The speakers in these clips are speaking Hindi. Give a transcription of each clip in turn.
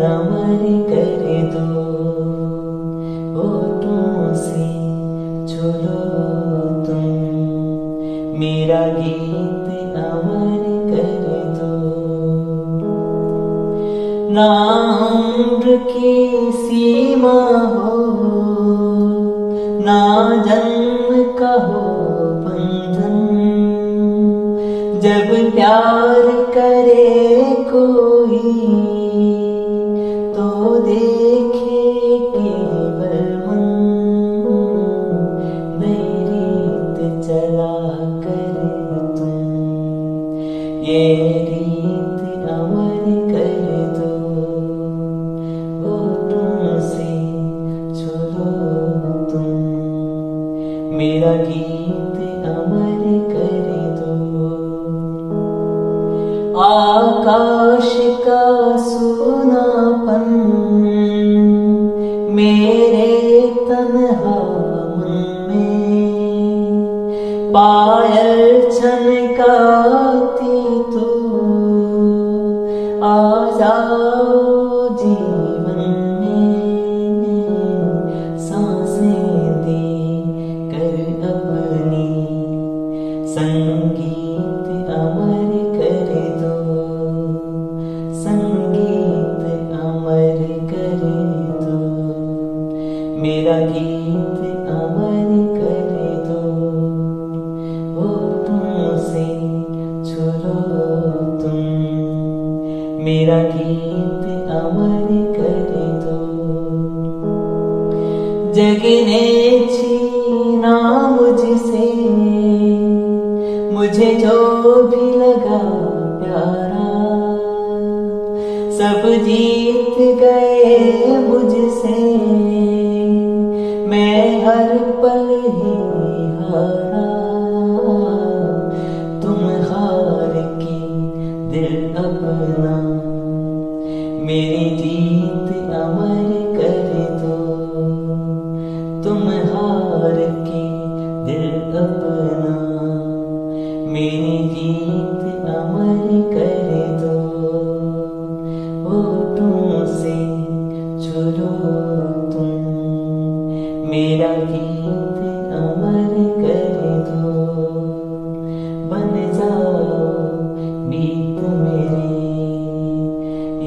अमर कर दो, होठों से छू लो तुम, मेरा गीत अमर कर दो। ना उम्र की सीमा हो, ना जन्म का हो बंधन, जब प्यार करे कोई तो देखे केवल मन, नई रीत चला कर तुम, ये रीत अमर कर दो, होठों से छू लो तुम, मेरा गीत अमर कर दो। आकाश का सूनापन मेरे तन्हा मन में, पायल छनकाती तू, आ जाओ जीवन में, सांसें दे कर अपनी, संगीत अमर कर दो, संगीत अमर कर दो, मेरा गीत अमर कर दो, होठों से छू लो तुम, मेरा गीत अमर कर दो। जग ने छीना मुझसे मुझे जो भी लगा प्यारा, सब जीत गए मुझसे, मैं हर पल ही हारा, तुम हार के दिल अपना, मेरी जीत अमर कर दो, तुम हार के दिल अपना, मेरी जीत अमर कर दो, होठों से छू लो तुम, मेरा गीत अमर कर दो, बन जाओ गीत मेरे,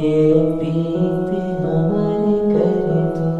ये प्रीत अमर कर दो।